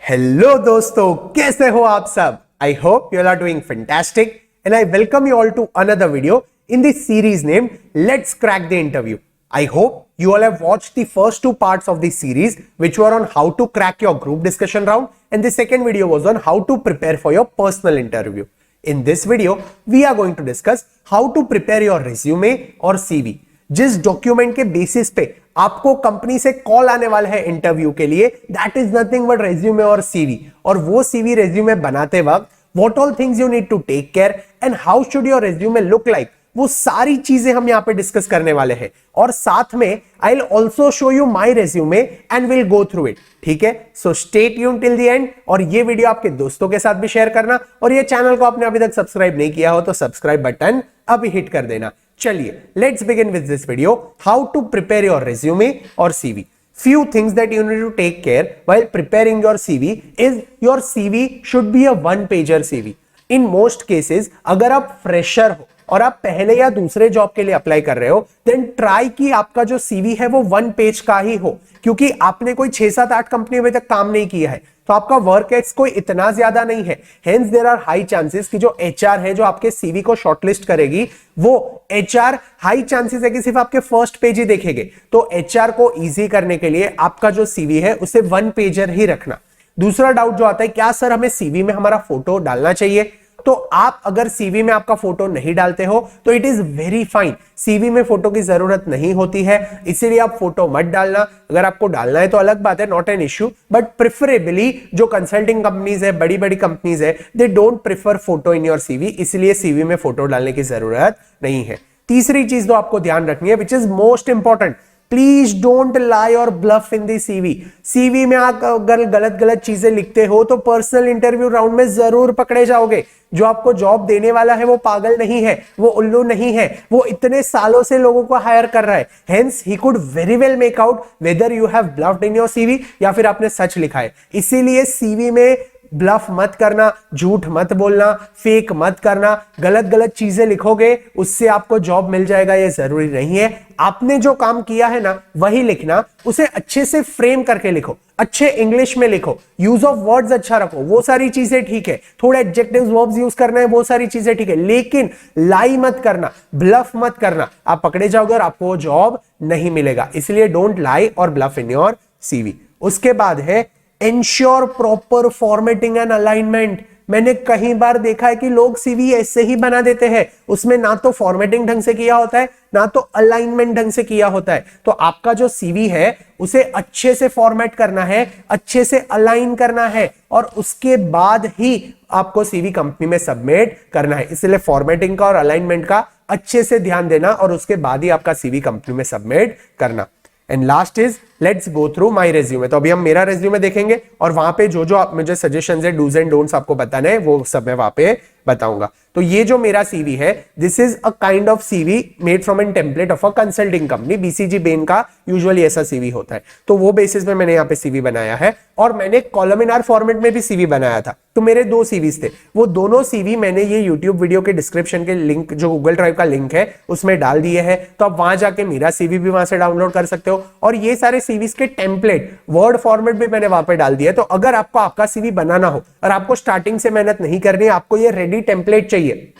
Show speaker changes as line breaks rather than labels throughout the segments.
Hello दोस्तों, कैसे हो आप सब? I hope you are doing fantastic and I welcome you all to another video in the series named Let's Crack the Interview. I hope you all have watched the first two parts of the series, which were on how to crack your group discussion round, and the second video was on how to prepare for your personal interview. In this video, we are going to discuss how to prepare your resume or CV. जिस document के basis पे आपको company से call आने वाला है interview के लिए, that is nothing but resume और सीवी. और वो सीवी रेज्यूमे बनाते वक्त what all things you need to take care and how should your resume look like, वो सारी चीजें हम यहां पे डिस्कस करने वाले हैं. और साथ में I will also show you my resume and will go through it. ठीक है, so stay tuned till the end. और ये वीडियो आपके दोस्तों के साथ भी शेयर करना, और ये चैनल को आपने अभी तक सब्सक्राइब नहीं किया हो तो सब्सक्राइब बटन अभी हिट कर देना. चलिए, let's begin with this video. How to prepare your resume और CV. Few things that you need to take care while preparing your CV is your CV should be a one-pager CV. In most cases, अगर आप fresher हो और आप पहले या दूसरे job के लिए अप्लाई कर रहे हो, देन ट्राई कि आपका जो सीवी है वो 1 पेज का ही हो, क्योंकि आपने कोई 6-7-8 कंपनी अभी तक काम नहीं किया है, तो आपका वर्क एक्स कोई इतना ज्यादा नहीं है. Hence there are high chances कि जो एचआर है, जो आपके सीवी को शॉर्टलिस्ट करेगी, वो एचआर हाई चांसेस है कि सिर्फ आपके फर्स्ट पेज ही देखेंगे. तो एचआर को इजी करने के लिए आपका जो सीवी है उसे 1 पेजर ही रखना. दूसरा डाउट जो आता है, क्या सर हमें सीवी में हमारा फोटो डालना चाहिए? तो आप अगर सीवी में आपका फोटो नहीं डालते हो तो it is very fine. CV में फोटो की जरूरत नहीं होती है, इसीलिए आप फोटो मत डालना. अगर आपको डालना है तो अलग बात है, not an issue, but preferably जो कंसल्टिंग कंपनीज है, बड़ी बड़ी कंपनीज है, they don't prefer photo in your CV, इसलिए सीवी में फोटो डालने की जरूरत नहीं है. तीसरी चीज तो आपको ध्यान रखनी है, which is most important, please don't lie और ब्लफ इन दी सीवी. सीवी में आप अगर गलत गलत चीजें लिखते हो तो पर्सनल इंटरव्यू राउंड में जरूर पकड़े जाओगे. जो आपको जॉब देने वाला है वो पागल नहीं है, वो उल्लू नहीं है, वो इतने सालों से लोगों को हायर कर रहा है. Hence he could very well make out whether you have bluffed in your CV या फिर आपने सच लिखा है. इसीलिए सीवी में ब्लफ मत करना, झूठ मत बोलना, फेक मत करना. गलत गलत चीजें लिखोगे उससे आपको जॉब मिल जाएगा ये जरूरी नहीं है. आपने जो काम किया है ना वही लिखना, उसे अच्छे से फ्रेम करके लिखो, अच्छे इंग्लिश में लिखो, यूज ऑफ वर्ड्स अच्छा रखो, वो सारी चीजें ठीक है. थोड़े एडजेक्टिव्स वर्ब्स यूज करना है, वो सारी चीजें ठीक है, लेकिन लाई मत करना, ब्लफ मत करना. आप पकड़े जाओगे और आपको जॉब नहीं मिलेगा. इसलिए डोंट लाई और ब्लफ इन योर सीवी. उसके बाद है Ensure proper formatting and alignment. मैंने कई बार देखा है कि लोग सीवी ऐसे ही बना देते हैं, उसमें ना तो फॉर्मेटिंग ढंग से किया होता है ना तो अलाइनमेंट ढंग से किया होता है. तो आपका जो सीवी है उसे अच्छे से फॉर्मेट करना है, अच्छे से अलाइन करना है, और उसके बाद ही आपको सीवी कंपनी में सबमिट करना है. इसलिए फॉर्मेटिंग का और अलाइनमेंट का अच्छे से ध्यान देना और उसके बाद ही आपका सीवी कंपनी में सबमिट करना. And last is let's go through my resume. तो अभी हम मेरा रेज्यूमे देखेंगे और वहां पे जो जो आप मुझे सजेशंस है, डूज एंड डोंट्स आपको बताने हैं, वो सब मैं वहां पे बताऊंगा. तो ये जो मेरा सीवी है, this is a kind of CV made from an template of a consulting company. BCG Bain का यूजुअली ऐसा सीवी होता है. तो वो बेसिस में मैंने यहाँ पे सीवी बनाया है, और मैंने कॉलमिनार फॉर्मेट में भी सीवी बनाया था. तो मेरे 2 सीवीज थे, वो दोनों सीवी मैंने ये यूट्यूब वीडियो के डिस्क्रिप्शन के लिंक, जो गूगल ड्राइव का लिंक है, उसमें डाल दिए है. तो आप वहां जाके मेरा सीवी भी वहां से डाउनलोड कर सकते हो, और ये सारे सीवीज के टेम्पलेट वर्ड फॉर्मेट भी मैंने वहां पे डाल दिया. तो अगर आपको आपका सीवी बनाना हो और आपको स्टार्टिंग से मेहनत नहीं करनी है, आपको ये रेडी टेम्पलेट चाहिए,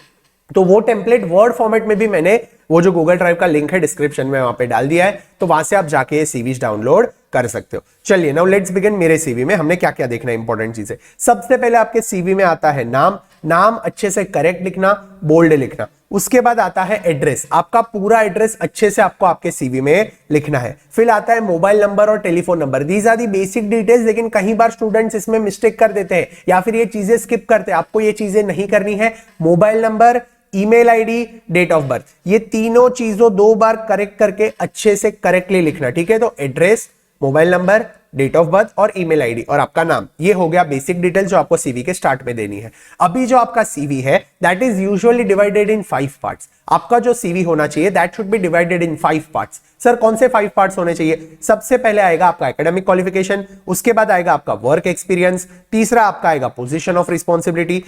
तो वो टेम्पलेट वर्ड फॉर्मेट में भी मैंने वो जो गूगल ड्राइव का लिंक है डिस्क्रिप्शन में वहां पे डाल दिया है. तो वहां से आप जाके ये सीवीज डाउनलोड कर सकते हो. चलिए, नाउ लेट्स बिगिन. मेरे सीवी में हमने क्या क्या देखना है, इंपॉर्टेंट चीजें. सबसे पहले आपके सीवी में आता है नाम. नाम अच्छे से करेक्ट लिखना, बोल्ड लिखना. उसके बाद आता है एड्रेस. आपका पूरा एड्रेस अच्छे से आपको आपके सीवी में लिखना है. फिर आता है मोबाइल नंबर और telephone number. These are the basic details, लेकिन कई बार स्टूडेंट्स इसमें मिस्टेक कर देते हैं या फिर ये चीजें स्किप करते हैं. आपको ये चीजें नहीं करनी है. Mobile number, email ID, date of birth, ये तीनों चीजों 2 बार करेक्ट करके अच्छे से करेक्टली लिखना. ठीक है, तो address, mobile number, date of birth और ईमेल आईडी और आपका नाम, ये हो गया बेसिक डिटेल जो आपको सीवी के स्टार्ट में देनी है. अभी जो आपका सीवी है that is usually divided in 5 parts. आपका जो सीवी होना चाहिए that should be divided in 5 parts. Sir कौन से 5 पार्ट्स होने चाहिए? सबसे पहले आएगा आपका एकेडमिक क्वालिफिकेशन, उसके बाद आएगा आपका वर्क एक्सपीरियंस, तीसरा आपका आएगा पोजीशन ऑफ रिस्पॉन्सिबिलिटी,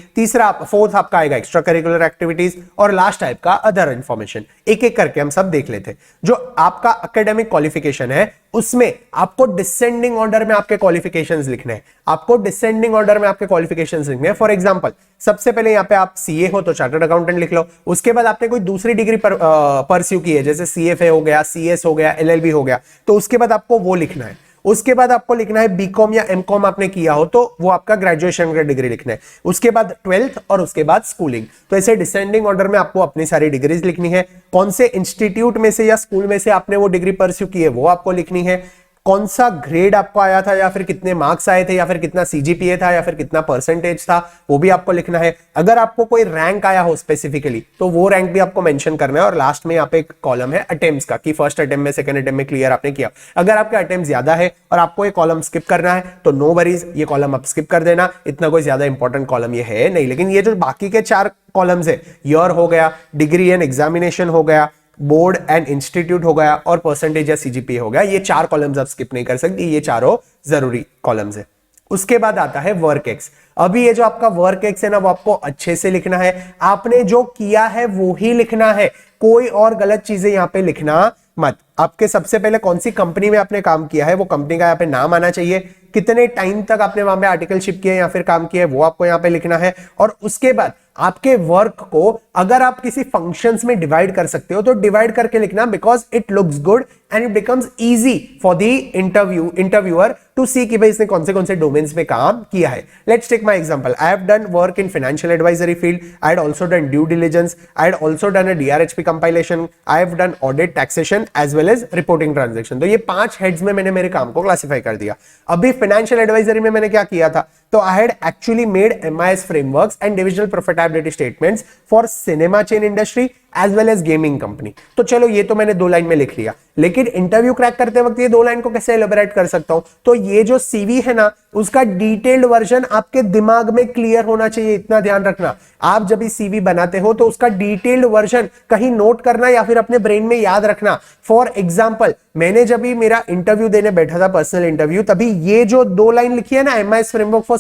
फोर्थ आपका आएगा एक्स्ट्रा करिकुलर एक्टिविटीज, और लास्ट टाइप का अदर इंफॉर्मेशन. एक एक करके हम सब देख लेते हैं. जो आपका एकेडमिक क्वालिफिकेशन है उसमें आपको डिसेंडिंग ऑर्डर में आपके क्वालिफिकेशंस लिखने हैं, आपको डिसेंडिंग ऑर्डर में आपके क्वालिफिकेशंस लिखने हैं। फॉर एग्जांपल सबसे पहले यहाँ पे आप सीए हो तो चार्टर्ड अकाउंटेंट लिख लो, उसके बाद आपने कोई दूसरी डिग्री परस्यू की है जैसे सीएफए हो गया, सीएस हो गया, एलएलबी हो गया, तो उसके बाद आपको वो लिखना है। उसके बाद आपको लिखना है बीकॉम या एमकॉम आपने किया हो तो वो आपका ग्रेजुएशन का डिग्री लिखना है, उसके बाद 12th और उसके बाद स्कूलिंग। तो ऐसे डिसेंडिंग ऑर्डर में आपको अपनी सारी डिग्रीज लिखनी है, कौन से इंस्टीट्यूट में से या स्कूल में से आपने वो डिग्री परस्यू की है वो आपको लिखनी है, कौन सा ग्रेड आपको आया था या फिर कितने मार्क्स आए थे या फिर कितना सीजीपीए था या फिर कितना परसेंटेज था वो भी आपको लिखना है। अगर आपको कोई रैंक आया हो स्पेसिफिकली तो वो रैंक भी आपको मेंशन करना है। और लास्ट में यहाँ पे एक कॉलम है अटेम्प्ट्स का कि फर्स्ट अटेम्प्ट में सेकंड अटेम्प्ट में क्लियर आपने किया। अगर आपके अटेम्प्ट ज्यादा है और आपको ये कॉलम स्किप करना है तो नो वरीज, ये कॉलम आप स्किप कर देना, इतना कोई ज्यादा इंपॉर्टेंट कॉलम ये है नहीं। लेकिन ये जो बाकी के 4 कॉलम्स है, ईयर हो गया, डिग्री एंड एग्जामिनेशन हो गया, बोर्ड एंड इंस्टीट्यूट हो गया और परसेंटेज या सीजीपीए हो गया, ये 4 कॉलम्स आप स्किप नहीं कर सकती, ये चारों जरूरी कॉलम्स है। उसके बाद आता है वर्क एक्स। अभी ये जो आपका वर्क एक्स है ना वो आपको अच्छे से लिखना है, आपने जो किया है वो ही लिखना है, कोई और गलत चीजें यहां पे लिखना मत। आपके सबसे पहले कौन सी कंपनी में आपने काम किया है वो कंपनी का यहाँ पे नाम आना चाहिए, कितने टाइम तक आपने वहां पे आर्टिकलशिप किया या फिर काम किया है वो आपको यहाँ पे लिखना है। और उसके बाद आपके वर्क को अगर आप किसी फंक्शंस में डिवाइड कर सकते हो तो डिवाइड करके लिखना, because it looks good and it becomes easy for the interviewer to see कि भाई इसने कौन से डोमेन्स में काम किया है। Let's take my example, I have done work in financial advisory field, I had also done due diligence, I had also done a DRHP compilation, I have done audit, taxation as well as reporting transaction. तो ये 5 heads में मैंने मेरे काम को classify कर दिया। अभी फाइनेंशियल एडवाइजरी में मैंने क्या किया था, तो I had actually made MIS frameworks and divisional profitability statements for cinema chain industry as well as gaming company. तो चलो ये तो मैंने 2 लाइन में लिख लिया, लेकिन इंटरव्यू क्रैक करते वक्त ये 2 लाइन को कैसे एलैबोरेट कर सकता हूं, तो ये जो सीवी है ना उसका डिटेल्ड वर्जन आपके दिमाग में क्लियर होना चाहिए, इतना ध्यान रखना। आप जब इस सीवी बनाते हो तो उसका डिटेल्ड वर्जन कहीं नोट करना या फिर अपने ब्रेन में याद रखना। फॉर एग्जांपल मैंने जब भी मेरा इंटरव्यू देने बैठा था, पर्सनल इंटरव्यू, तभी ये जो 2 लाइन लिखी है ना, MIS framework for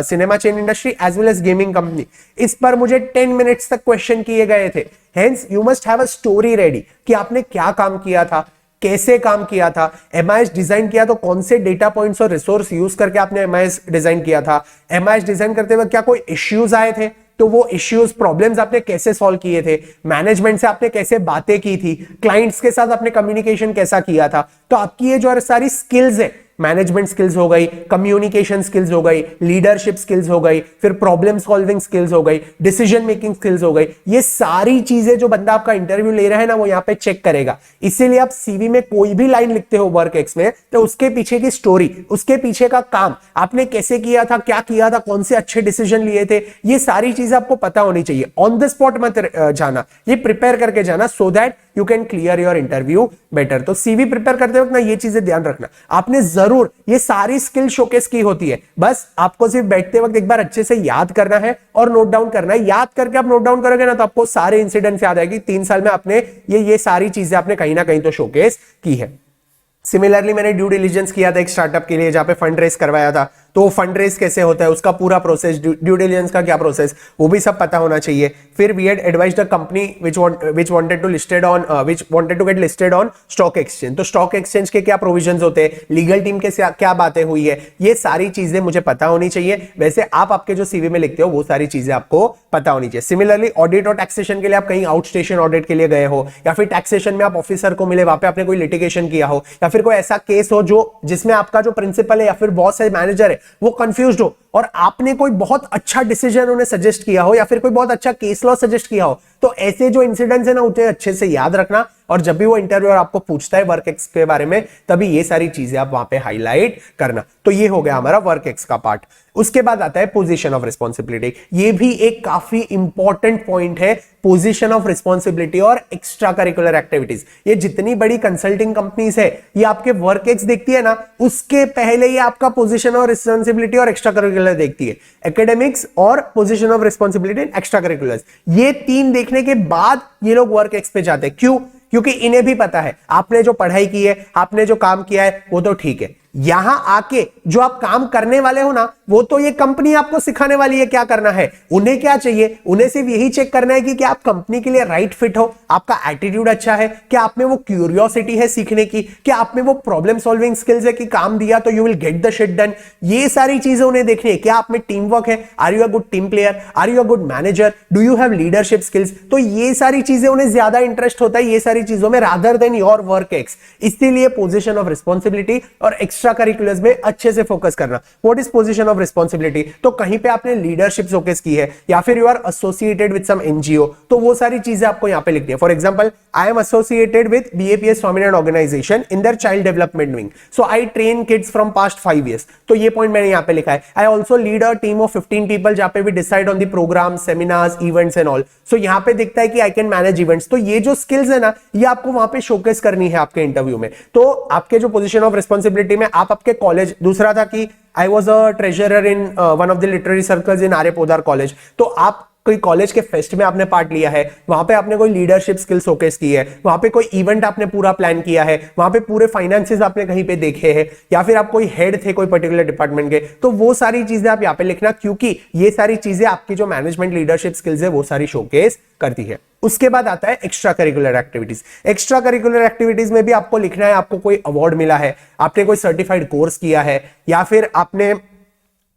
cinema chain industry as well as gaming company, इस पर मुझे 10 मिनट्स तक क्वेश्चन किए गए थे। Hence you must have a story ready कि आपने क्या काम किया था, कैसे काम किया था, एमआईएस डिजाइन किया तो कौन से डेटा पॉइंट्स और रिसोर्स यूज करके आपने एमआईएस डिजाइन किया था, एमआईएस डिजाइन करते वक्त क्या कोई इश्यूज आए थे तो वो इश्यूज प्रॉब्लम्स आपने कैसे सॉल्व किए थे, मैनेजमेंट से आपने कैसे बातें की थी, क्लाइंट्स के साथ आपने कम्युनिकेशन कैसा किया था। तो आपकी ये जो सारी स्किल्स है, मैनेजमेंट स्किल्स हो गई, कम्युनिकेशन स्किल्स हो गई, लीडरशिप स्किल्स हो गई, फिर प्रॉब्लम सॉल्विंग स्किल्स हो गई, डिसीजन मेकिंग स्किल्स हो गई, ये सारी चीजें जो बंदा आपका इंटरव्यू ले रहा है ना वो यहां पे चेक करेगा। इसीलिए आप सीवी में कोई भी लाइन लिखते हो वर्क एक्स में तो उसके पीछे की स्टोरी, उसके पीछे का काम, आपने कैसे किया था, क्या किया था, कौन से अच्छे डिसीजन लिए थे, ये सारी चीजें आपको पता होनी चाहिए। ऑन द स्पॉट मत जाना, ये प्रिपेयर करके जाना so that you can clear your interview better. तो सीवी प्रिपेयर करते वक्त ना ये चीजें ध्यान रखना, आपने जरूर ये सारी स्किल शोकेस की होती है, बस आपको सिर्फ बैठते वक्त एक बार अच्छे से याद करना है और नोट डाउन करना है। याद करके आप नोट डाउन करोगे ना तो आपको सारे इंसिडेंट्स याद आएगी। 3 साल में आपने ये सारी चीजें आपने कहीं ना कहीं तो शोकेस की है। सिमिलरली मैंने ड्यू डिलिजेंस किया था एक स्टार्टअप के लिए जहां पे फंड रेस करवाया था, तो फंड रेस कैसे होता है, उसका पूरा प्रोसेस, ड्यू डिलिजेंस का क्या प्रोसेस, वो भी सब पता होना चाहिए। फिर we had advised the company which wanted to get listed on stock exchange. तो स्टॉक एक्सचेंज के क्या प्रोविजंस होते हैं, लीगल टीम के क्या बातें हुई है, ये सारी चीजें मुझे पता होनी चाहिए। वैसे आप आपके जो सीवी में लिखते हो वो सारी चीजें आपको पता होनी चाहिए। सिमिलरली ऑडिट और टैक्सेशन के लिए आप कहीं आउट स्टेशन ऑडिट के लिए गए हो या फिर टैक्सेशन में आप ऑफिसर को मिले, वहां पे आपने कोई लिटिगेशन किया हो या फिर कोई ऐसा केस हो जो जिसमें आपका जो प्रिंसिपल है या फिर बॉस है, मैनेजर है, वो कंफ्यूज्ड हो और आपने कोई बहुत अच्छा डिसीजन उन्हें सजेस्ट किया हो या फिर कोई बहुत अच्छा केस लॉ सजेस्ट किया हो, तो ऐसे जो इंसिडेंट्स है ना उन्हें अच्छे से याद रखना। और जब भी वो इंटरव्यूअर आपको पूछता है वर्क एक्स के बारे में तभी ये सारी चीजें आप वहां पे हाईलाइट करना। तो ये हो गया हमारा वर्क एक्स का पार्ट। उसके बाद आता है पोजीशन ऑफ रिस्पॉन्सिबिलिटी। ये भी एक काफी इंपॉर्टेंट पॉइंट है, पोजीशन ऑफ रिस्पॉन्सिबिलिटी और एक्स्ट्रा करिकुलर एक्टिविटीज। ये जितनी बड़ी कंसल्टिंग कंपनीज है ये आपके वर्क एक्स देखती है ना, उसके पहले ये आपका पोजीशन ऑफ रिस्पॉन्सिबिलिटी और एक्स्ट्रा करिकुलर देखती है। एकेडमिक्स और position of responsibility and extra curriculars, ये 3 देखने के बाद ये लोग वर्क एक्स पे जाते हैं। क्यों? क्योंकि इन्हें भी पता है आपने जो पढ़ाई की है, आपने जो काम किया है वो तो ठीक है, यहां आके जो आप काम करने वाले हो ना, वो तो ये कंपनी आपको सिखाने वाली है क्या करना है। उन्हें क्या चाहिए, उन्हें सिर्फ यही चेक करना है कि क्या आप कंपनी के लिए राइट फिट हो, आपका एटीट्यूड अच्छा है, क्या आप में वो क्यूरियोसिटी है सीखने की, क्या आप में वो प्रॉब्लम सॉल्विंग स्किल्स है कि काम दिया तो you will get the shit done. ये सारी चीजें उन्हें देखनी है। क्या आप में टीम वर्क है, are you a good team player, are you a good manager, do you have leadership skills. तो ये सारी चीजें उन्हें ज्यादा इंटरेस्ट होता है ये सारी चीजों में, rather than your work ex. इसीलिए पोजीशन ऑफ रिस्पॉन्सिबिलिटी और एक्स्ट्रा करिकुलर्स में अच्छे से फोकस करना। What is position of responsibility, तो कहीं पे आपने लीडरशिप शोकेस की है या फिर you are associated with some NGO, तो वो सारी चीजें आपको यहां पे लिखनी है। For example, I am associated with BAPS Swaminarayan organisation in their child development wing, so I train kids from past 5 years। तो ये पॉइंट मैंने यहां पे लिखा है। I also lead a team of 15 people जहां पे भी decide on the programme, seminars, events and all. So यहां पे दिखता है कि आई कैन मैनेज इवेंट्स। तो ये जो स्किल्स है ना, ये आपको वहां पे शोकेस करनी है आपके इंटरव्यू में। तो आपके जो पोजीशन ऑफ रिस्पॉन्सिबिलिटी में आप आपके कॉलेज, दूसरा था कि I was a treasurer in one of the literary circles in Arya Podar college. तो आप कोई कॉलेज के फेस्ट में आपने पार्ट लिया है, वहां पे आपने कोई लीडरशिप स्किल शोकेस की है, वहां पे कोई इवेंट आपने पूरा प्लान किया है, वहां पे पूरे फाइनेंसेस आपने कहीं पे देखे हैं, या फिर आप कोई हेड थे कोई पर्टिकुलर डिपार्टमेंट के, तो वो सारी चीजें आप यहां पे लिखना, क्योंकि ये सारी चीजें आपकी जो मैनेजमेंट लीडरशिप स्किल्स है वो सारी शोकेस करती है। उसके बाद आता है extra curricular activities. Extra curricular activities में भी आपको लिखना है आपको कोई अवार्ड मिला है, आपने कोई सर्टिफाइड कोर्स किया है, या फिर आपने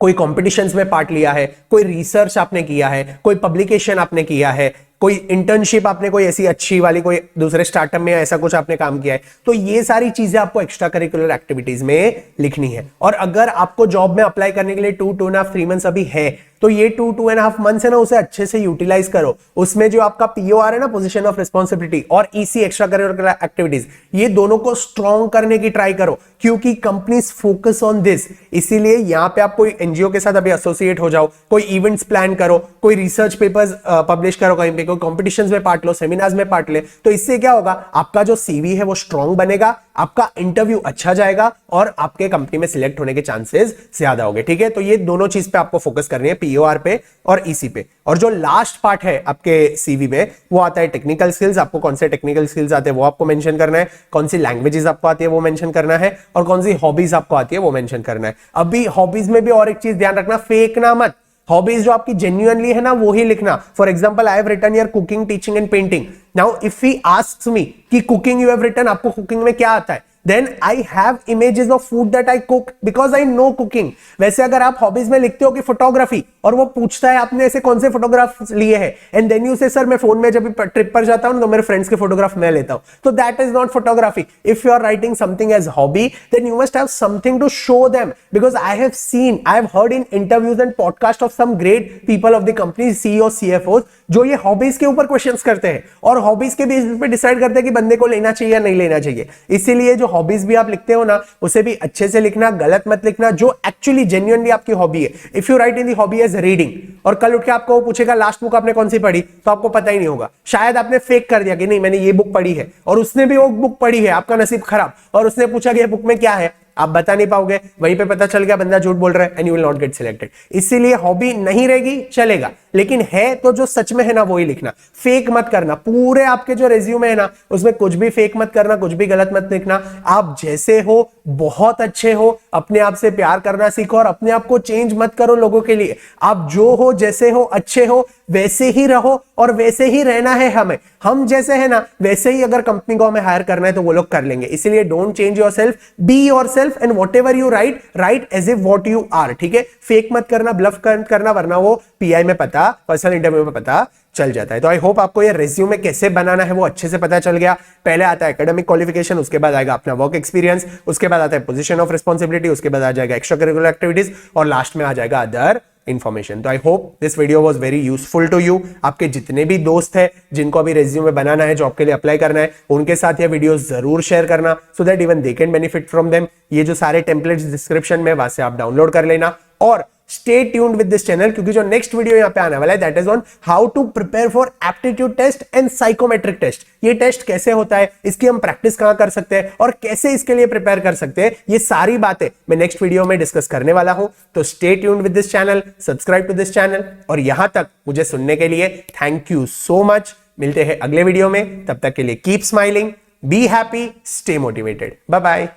कोई कॉम्पिटिशन्स में पार्ट लिया है, कोई रिसर्च आपने किया है, कोई पब्लिकेशन आपने किया है, कोई इंटर्नशिप आपने कोई ऐसी अच्छी वाली कोई दूसरे स्टार्टअप में ऐसा कुछ आपने काम किया है। तो ये सारी चीजें आपको एक्स्ट्रा करिकुलर एक्टिविटीज में लिखनी है। और अगर आपको जॉब में अप्लाई करने के लिए 2.5-3 मंथ्स अभी है, तो ये 2.5 मंथ्स है ना, उसे अच्छे से यूटिलाइज करो। उसमें जो आपका पीओआर है ना, पोजीशन ऑफ रिस्पॉन्सिबिलिटी, और ईसी एक्स्ट्रा करिकुलर एक्टिविटीज, ये दोनों को स्ट्रॉन्ग करने की ट्राई करो, क्योंकि कंपनीज फोकस ऑन दिस। इसीलिए यहां पे आप कोई एनजीओ के साथ अभी एसोसिएट हो जाओ, कोई इवेंट्स प्लान करो, कोई रिसर्च पेपर्स पब्लिश करो कहीं पे, कोई कॉम्पिटिशंस में पार्ट लो, सेमिनार्स में पार्ट ले। तो इससे क्या होगा, आपका जो सीवी है वो स्ट्रॉन्ग बनेगा, आपका इंटरव्यू अच्छा जाएगा और आपके कंपनी में सिलेक्ट होने के चांसेस ज्यादा होंगे। ठीक है, तो ये दोनों चीज पे आपको फोकस करनी है, पीओआर पे और ईसी पे। और जो लास्ट पार्ट है आपके सीवी में, वो आता है टेक्निकल स्किल्स। आपको कौन से टेक्निकल स्किल्स आते हैं वो आपको मेंशन करना है, कौन सी लैंग्वेजेस आपको आती है वो मेंशन करना है, और कौन सी हॉबीज आपको आती है वो मेंशन करना है। अभी हॉबीज में भी और एक चीज ध्यान रखना, फेंकना मत। हॉबीज जो आपकी जेन्युइनली है ना, वो ही लिखना। For example, I have written here cooking, teaching and painting. Now if he asks me कि कुकिंग यू हैव रिटन, आपको कुकिंग में क्या आता है, then I have images of food that I cook because I know cooking। वैसे अगर आप hobbies में लिखते हो कि फोटोग्राफी, और वो पूछता है आपने ऐसे कौन से फोटोग्राफ लिए हैं, एंड देन यू से सर मैं फोन में जब ट्रिप पर जाता हूं तो मेरे फ्रेंड्स के फोटोग्राफ मैं लेता हूं, तो that is not photography. If you are writing something as hobby, then you must have something to show them, because I have seen, I have heard in interviews and podcast of some great people of the company, CEO, CFO, जो ये hobbies के ऊपर questions करते हैं और hobbies के basis पे decide करते हैं कि बंदे को लेना चाहिए या नहीं लेना चाहिए। इसीलिए जो हॉबीज भी आप लिखते हो ना, उसे भी अच्छे से लिखना, गलत मत लिखना, जो एक्चुअली जेन्युइनली आपकी हॉबी है। If you write in the hobby as reading, और कल उठ के आपको वो पूछेगा लास्ट बुक आपने कौन सी पढ़ी, तो आपको पता ही नहीं होगा। शायद आपने फेक कर दिया कि नहीं मैंने ये बुक पढ़ी है, और उसने भी वो बुक पढ़ी है, आपका नसीब खराब, और उसने पूछा कि ये बुक में क्या है, आप बता नहीं पाओगे, वहीं पे पता चल गया बंदा झूठ बोल रहा है, and you will not get selected. इसीलिए हॉबी नहीं रहेगी चलेगा, लेकिन है तो जो सच में है ना वो ही लिखना, फेक मत करना। पूरे आपके जो रेज्यूमे है ना, उसमें कुछ भी फेक मत करना, कुछ भी गलत मत लिखना। आप जैसे हो बहुत अच्छे हो, अपने आप से प्यार करना सीखो और अपने आप को चेंज मत करो लोगों के लिए। आप जो हो, जैसे हो, अच्छे हो, वैसे ही रहो और वैसे ही रहना है हमें। हम जैसे है ना वैसे ही अगर कंपनी को हमें हायर करना है तो वो लोग कर लेंगे। इसीलिए don't change yourself, be yourself, and whatever you write, write as if what you are. ठीक है, फेक मत करना, ब्लफ करना, वरना वो पीआई में पता, पर्सनल इंटरव्यू में पता चल जाता है। तो आई होप आपको ये रिज्यूमे कैसे बनाना है वो अच्छे से पता चल गया। पहले आता है एकेडमिक क्वालिफिकेशन, उसके बाद आएगा अपना वर्क एक्सपीरियंस, उसके बाद आता है पोजीशन ऑफ रिस्पॉन्सिबिलिटी, उसके बाद आ जाएगा एक्स्ट्रा करिकुलर एक्टिविटीज, और लास्ट में आ जाएगा अदर इंफॉर्मेशन। तो I hope this video was very useful to you. आपके जितने भी दोस्त हैं जिनको अभी रिज्यूमे बनाना है, जॉब के लिए अप्लाई करना है, उनके साथ ये वीडियो जरूर शेयर करना, so that even they can benefit from them. ये जो सारे टेम्पलेट्स डिस्क्रिप्शन में, वहां से आप डाउनलोड कर लेना, और stay tuned with this channel, क्योंकि जो नेक्स्ट वीडियो यहां पे आने वाला है that is on how to prepare for aptitude test and psychometric test. ये टेस्ट कैसे होता है, इसकी हम प्रैक्टिस कहां कर सकते हैं और कैसे इसके लिए प्रिपेयर कर सकते हैं, ये सारी बातें मैं नेक्स्ट वीडियो में डिस्कस करने वाला हूं। तो stay tuned with this channel, subscribe to this channel, और यहां तक मुझे सुनने के लिए थैंक यू सो मच। मिलते हैं अगले वीडियो में, तब तक के लिए keep smiling, be happy, stay motivated, bye bye.